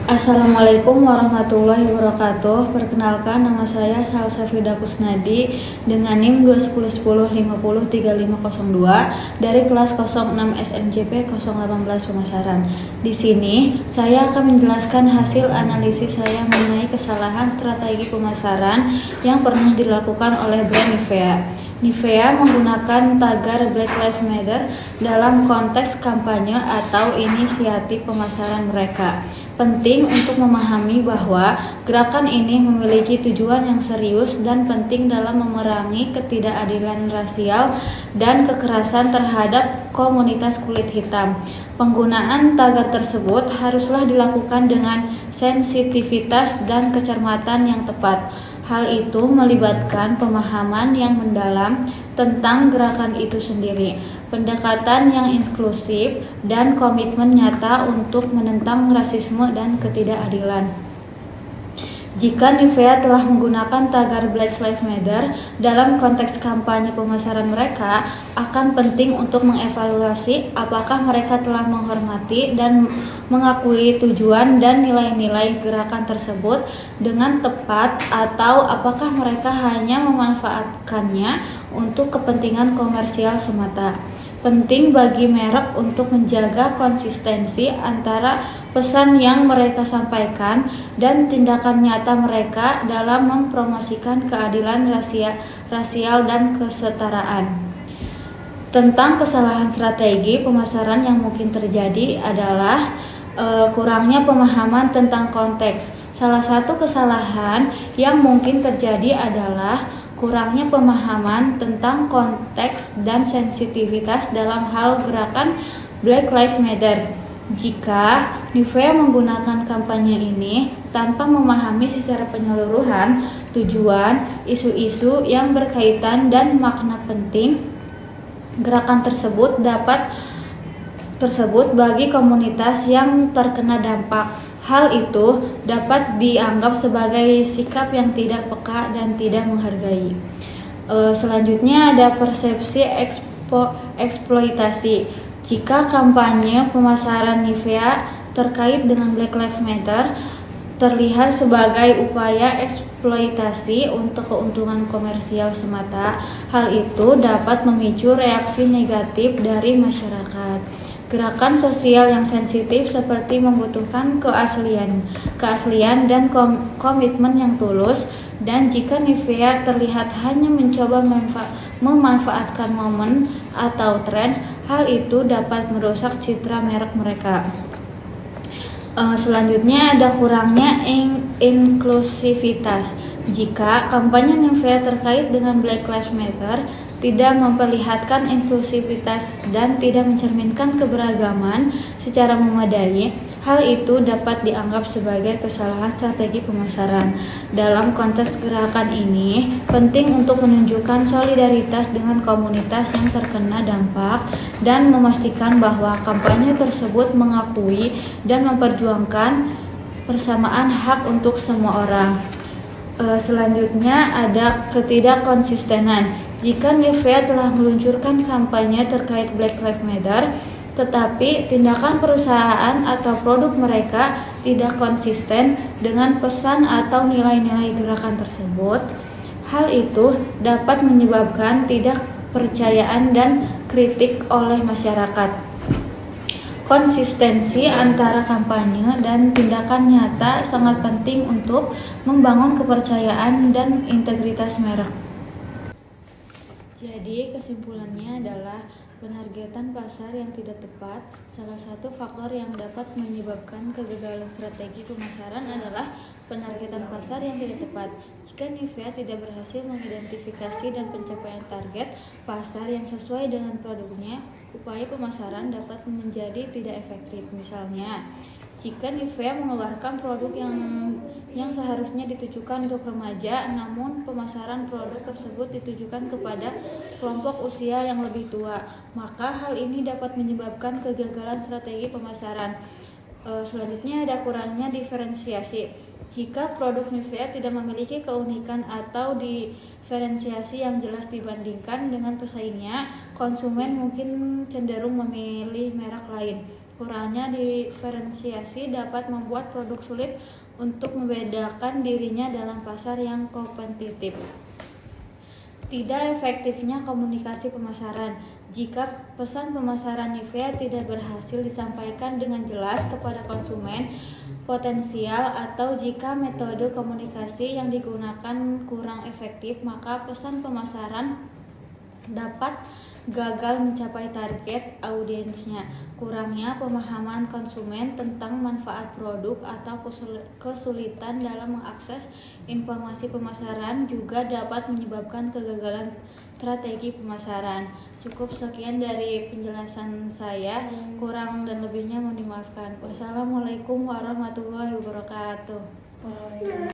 Assalamualaikum warahmatullahi wabarakatuh. Perkenalkan, nama saya Salsa Frida Kusnadi dengan NIM 21050503502 dari kelas 06 SNJP 018 Pemasaran. Di sini saya akan menjelaskan hasil analisis saya mengenai kesalahan strategi pemasaran yang pernah dilakukan oleh brand Nivea. Nivea menggunakan tagar Black Lives Matter dalam konteks kampanye atau inisiatif pemasaran mereka. Penting untuk memahami bahwa gerakan ini memiliki tujuan yang serius dan penting dalam memerangi ketidakadilan rasial dan kekerasan terhadap komunitas kulit hitam. Penggunaan tagar tersebut haruslah dilakukan dengan sensitivitas dan kecermatan yang tepat. Hal itu melibatkan pemahaman yang mendalam tentang gerakan itu sendiri, pendekatan yang inklusif, dan komitmen nyata untuk menentang rasisme dan ketidakadilan. Jika Nivea telah menggunakan tagar Black Lives Matter dalam konteks kampanye pemasaran mereka, akan penting untuk mengevaluasi apakah mereka telah menghormati dan mengakui tujuan dan nilai-nilai gerakan tersebut dengan tepat, atau apakah mereka hanya memanfaatkannya untuk kepentingan komersial semata. Penting bagi merek untuk menjaga konsistensi antara pesan yang mereka sampaikan dan tindakan nyata mereka dalam mempromosikan keadilan rasial dan kesetaraan. Tentang kesalahan strategi pemasaran yang mungkin terjadi adalah kurangnya pemahaman tentang konteks. Salah satu kesalahan yang mungkin terjadi adalah kurangnya pemahaman tentang konteks dan sensitivitas dalam hal gerakan Black Lives Matter. Jika Nivea menggunakan kampanye ini tanpa memahami secara penyeluruhan tujuan, isu-isu yang berkaitan, dan makna penting gerakan tersebut bagi komunitas yang terkena dampak, hal itu dapat dianggap sebagai sikap yang tidak peka dan tidak menghargai. Selanjutnya ada persepsi eksploitasi. Jika kampanye pemasaran Nivea terkait dengan Black Lives Matter terlihat sebagai upaya eksploitasi untuk keuntungan komersial semata, hal itu dapat memicu reaksi negatif dari masyarakat. Gerakan sosial yang sensitif seperti membutuhkan keaslian dan komitmen yang tulus, dan jika Nivea terlihat hanya mencoba memanfaatkan momen atau tren, hal itu dapat merusak citra merek mereka. Selanjutnya ada kurangnya inklusivitas. Jika kampanye Nivea terkait dengan Black Lives Matter tidak memperlihatkan inklusivitas dan tidak mencerminkan keberagaman secara memadai, hal itu dapat dianggap sebagai kesalahan strategi pemasaran. Dalam konteks gerakan ini, penting untuk menunjukkan solidaritas dengan komunitas yang terkena dampak dan memastikan bahwa kampanye tersebut mengakui dan memperjuangkan persamaan hak untuk semua orang. Selanjutnya ada ketidakkonsistenan. Jika Nivea telah meluncurkan kampanye terkait Black Lives Matter, tetapi tindakan perusahaan atau produk mereka tidak konsisten dengan pesan atau nilai-nilai gerakan tersebut, hal itu dapat menyebabkan tidak percayaan dan kritik oleh masyarakat. Konsistensi antara kampanye dan tindakan nyata sangat penting untuk membangun kepercayaan dan integritas merek. Jadi kesimpulannya adalah penargetan pasar yang tidak tepat. Salah satu faktor yang dapat menyebabkan kegagalan strategi pemasaran adalah penargetan pasar yang tidak tepat. Jika Nivea tidak berhasil mengidentifikasi dan pencapaian target pasar yang sesuai dengan produknya, upaya pemasaran dapat menjadi tidak efektif. Misalnya, jika Nivea mengeluarkan produk yang seharusnya ditujukan untuk remaja, namun pemasaran produk tersebut ditujukan kepada kelompok usia yang lebih tua, maka hal ini dapat menyebabkan kegagalan strategi pemasaran. Selanjutnya ada kurangnya diferensiasi. Jika produk Nivea tidak memiliki keunikan atau diferensiasi yang jelas dibandingkan dengan pesaingnya, konsumen mungkin cenderung memilih merek lain. Kurangnya diferensiasi dapat membuat produk sulit untuk membedakan dirinya dalam pasar yang kompetitif. Tidak efektifnya komunikasi pemasaran. Jika pesan pemasaran Nivea tidak berhasil disampaikan dengan jelas kepada konsumen potensial atau jika metode komunikasi yang digunakan kurang efektif, maka pesan pemasaran dapat gagal mencapai target audiensnya. Kurangnya pemahaman konsumen tentang manfaat produk atau kesulitan dalam mengakses informasi pemasaran juga dapat menyebabkan kegagalan strategi pemasaran. Cukup sekian dari penjelasan saya, kurang dan lebihnya mohon dimaafkan. Wassalamualaikum warahmatullahi wabarakatuh.